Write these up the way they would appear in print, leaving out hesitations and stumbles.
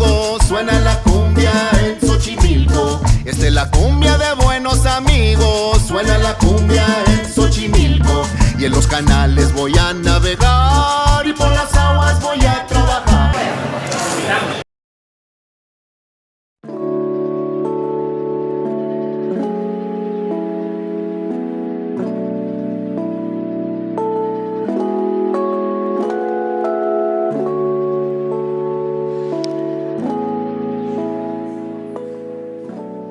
amigos, suena la cumbia en Xochimilco. Esta es la cumbia de buenos amigos, suena la cumbia en Xochimilco. Y en los canales voy a navegar y por las aguas voy a trabajar.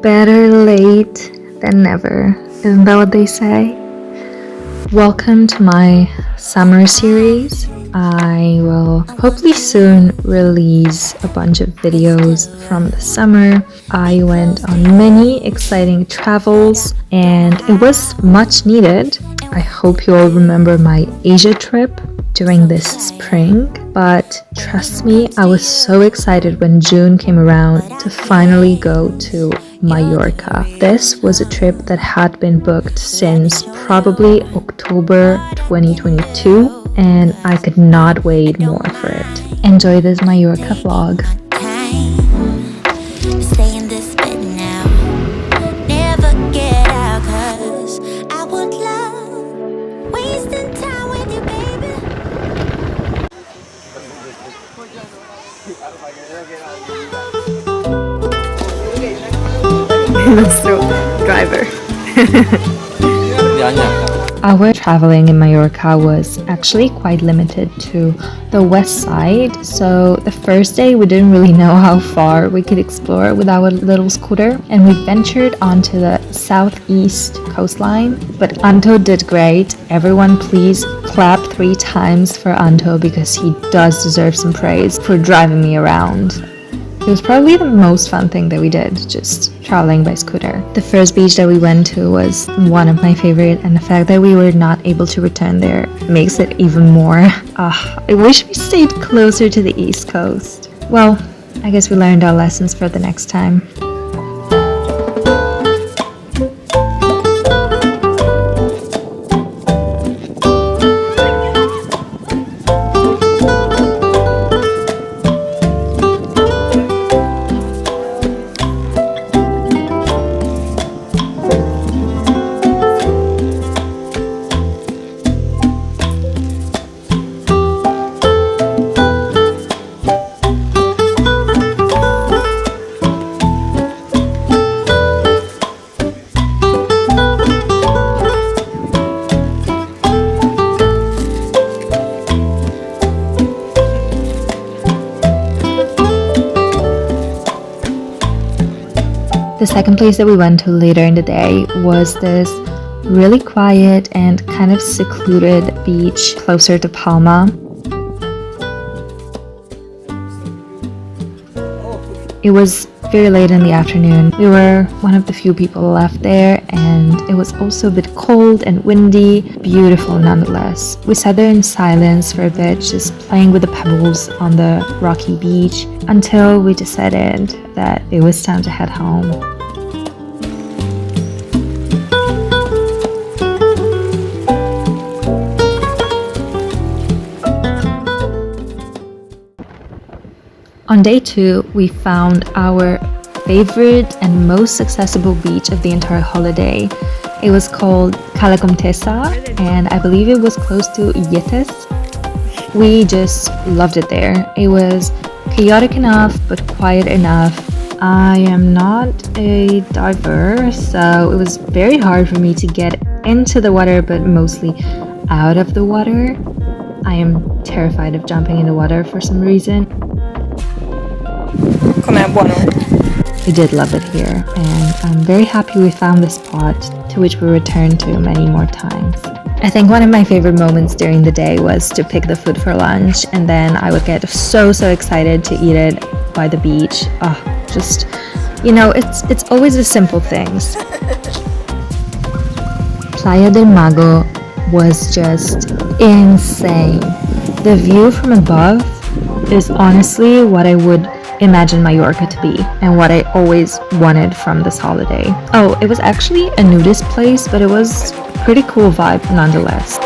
Better late than never. Isn't that what they say? Welcome to my summer series. I will hopefully soon release a bunch of videos from the summer. I went on many exciting travels and it was much needed. I hope you all remember my Asia trip during this spring, but trust me, I was so excited when June came around to finally go to Mallorca. This was a trip that had been booked since probably October 2022 and I could not wait more for it. Enjoy this Mallorca vlog. That's the driver. Our traveling in Mallorca was actually quite limited to the west side, so the first day we didn't really know how far we could explore with our little scooter, and we ventured onto the southeast coastline. But Anto did great. Everyone please clap 3 times for Anto because he does deserve some praise for driving me around. It was probably the most fun thing that we did, just traveling by scooter. The first beach that we went to was one of my favorite, and the fact that we were not able to return there makes it even more. I wish we stayed closer to the east coast. Well, I guess we learned our lessons for the next time. The second place that we went to later in the day was this really quiet and kind of secluded beach closer to Palma. It was very late in the afternoon. We were one of the few people left there and it was also a bit cold and windy, beautiful nonetheless. We sat there in silence for a bit, just playing with the pebbles on the rocky beach until we decided that it was time to head home. On day 2, we found our favorite and most accessible beach of the entire holiday. It was called Cala, comtesa, and I believe it was close to Yetes. We just loved it there. It was chaotic enough, but quiet enough. I am not a diver, so it was very hard for me to get into the water, but mostly out of the water. I am terrified of jumping in the water for some reason. We did love it here, and I'm very happy we found this spot to which we returned to many more times. I think one of my favorite moments during the day was to pick the food for lunch, and then I would get so excited to eat it by the beach. Just, you know, it's always the simple things. Playa del Mago was just insane. The view from above is honestly what I would imagine Mallorca to be and what I always wanted from this holiday. Oh, it was actually a nudist place, but it was a pretty cool vibe nonetheless.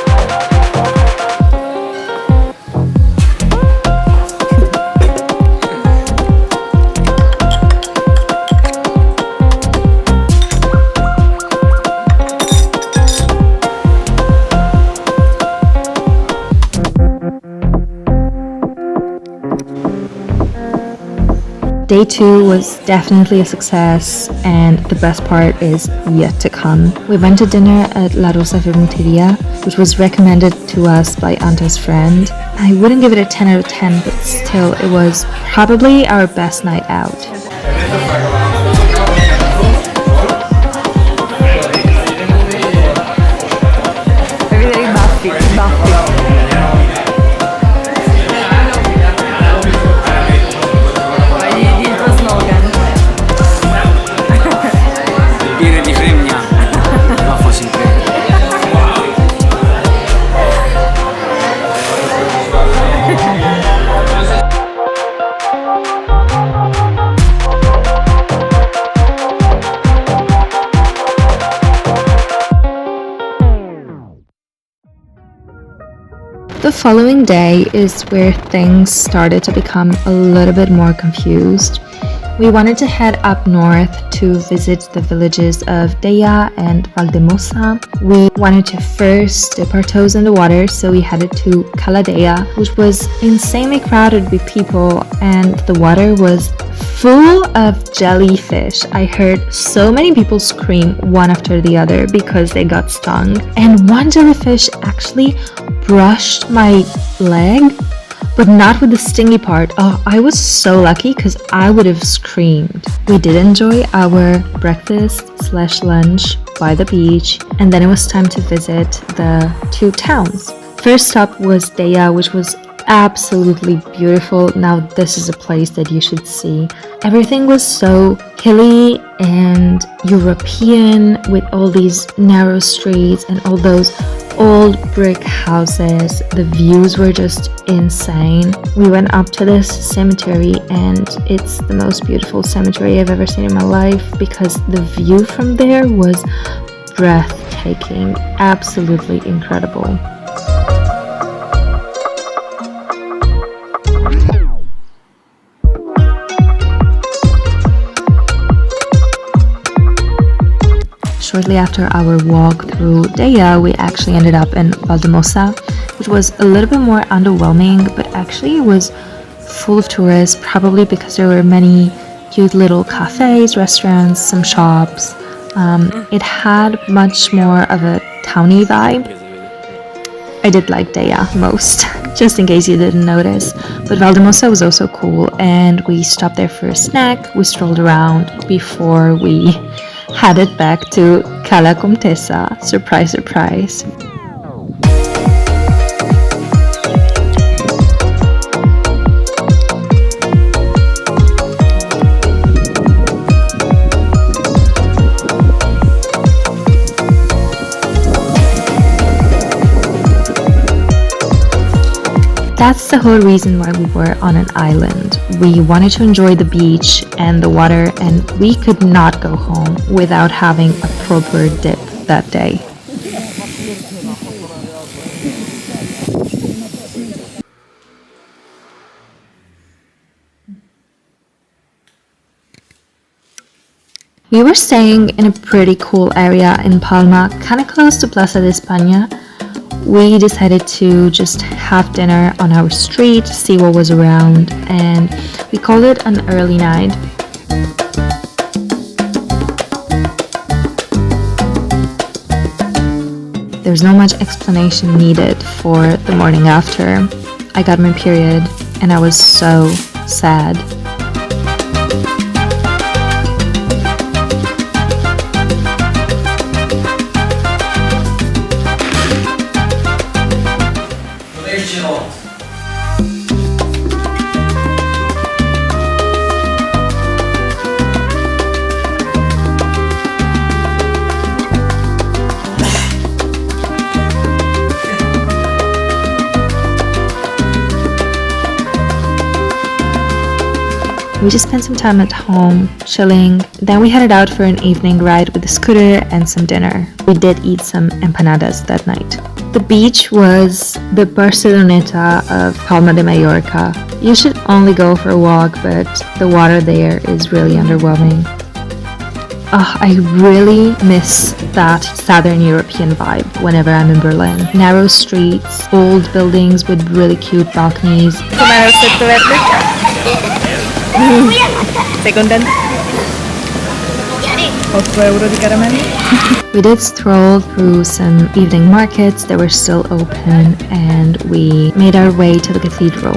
Day 2 was definitely a success, and the best part is yet to come. We went to dinner at La Rosa Vermuteria, which was recommended to us by Anta's friend. I wouldn't give it a 10 out of 10, but still, it was probably our best night out. The following day is where things started to become a little bit more confused. We wanted to head up north to visit the villages of Deià and Valldemossa. We wanted to first dip our toes in the water, so we headed to Cala, which was insanely crowded with people, and the water was full of jellyfish. I heard so many people scream one after the other because they got stung, and one jellyfish actually brushed my leg, but not with the stingy part. Oh, I was so lucky because I would have screamed. We did enjoy our breakfast/lunch by the beach, and then it was time to visit the two towns. First stop was Deià, which was absolutely beautiful. Now this is a place that you should see. Everything was so hilly and European, with all these narrow streets and all those old brick houses. The views were just insane. We went up to this cemetery, and it's the most beautiful cemetery I've ever seen in my life because the view from there was breathtaking, absolutely incredible. Shortly after our walk through Deià, we actually ended up in Valldemossa, which was a little bit more underwhelming, but actually it was full of tourists, probably because there were many cute little cafes, restaurants, some shops. It had much more of a towny vibe. I did like Deià most, just in case you didn't notice. But Valldemossa was also cool, and we stopped there for a snack. We strolled around before we headed back to Cala, Comtesa. Surprise, surprise. That's the whole reason why we were on an island. We wanted to enjoy the beach and the water, and we could not go home without having a proper dip that day. We were staying in a pretty cool area in Palma, kind of close to Plaza de España. We decided to just have dinner on our street, see what was around, and we called it an early night. There's not much explanation needed for the morning after. I got my period and I was so sad. We just spent some time at home, chilling. Then we headed out for an evening ride with a scooter and some dinner. We did eat some empanadas that night. The beach was the Barceloneta of Palma de Mallorca. You should only go for a walk, but the water there is really underwhelming. I really miss that Southern European vibe whenever I'm in Berlin. Narrow streets, old buildings with really cute balconies. Sei contenta? 8 € di caramelli. We did stroll through some evening markets that were still open, and we made our way to the cathedral.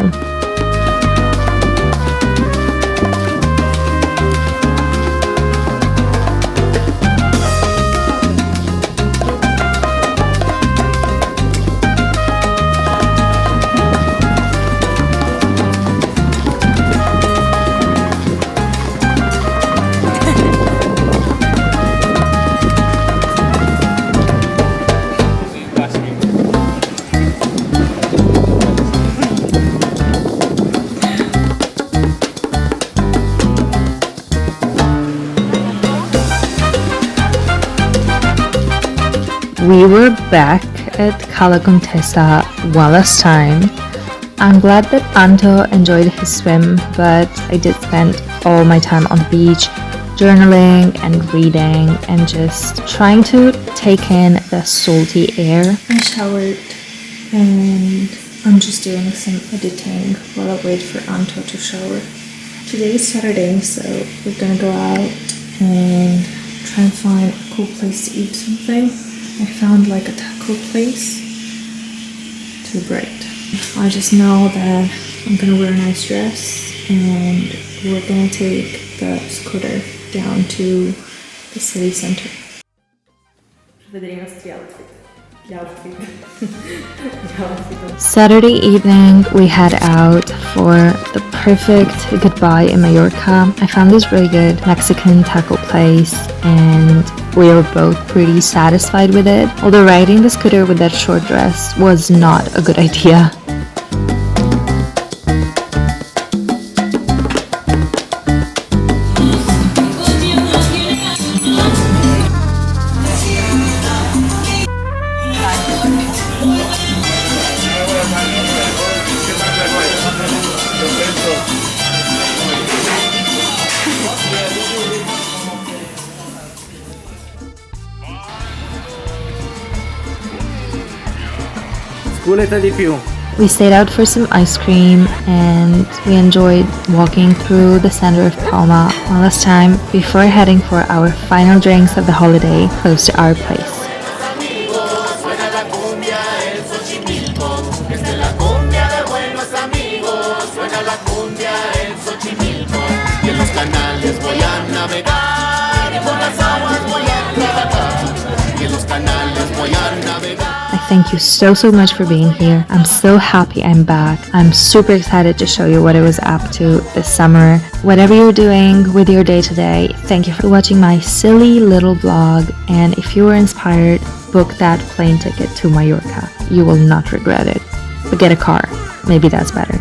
We were back at Cala Comtesa one last time. I'm glad that Anto enjoyed his swim, but I did spend all my time on the beach, journaling and reading and just trying to take in the salty air. I showered and I'm just doing some editing while I wait for Anto to shower. Today is Saturday, so we're gonna go out and try and find a cool place to eat something. I found like a taco place. Too bright. I just know that I'm gonna wear a nice dress and we're gonna take the scooter down to the city center. Saturday evening, we head out for the perfect goodbye in Mallorca. I found this really good Mexican taco place and we were both pretty satisfied with it, although riding the scooter with that short dress was not a good idea. We stayed out for some ice cream and we enjoyed walking through the center of Palma one last time before heading for our final drinks of the holiday close to our place. I thank you so much for being here. I'm so happy I'm back. I'm super excited to show you what I was up to this summer. Whatever you're doing with your day today, thank you for watching my silly little vlog. And if you were inspired, book that plane ticket to Mallorca. You will not regret it. But get a car. Maybe that's better.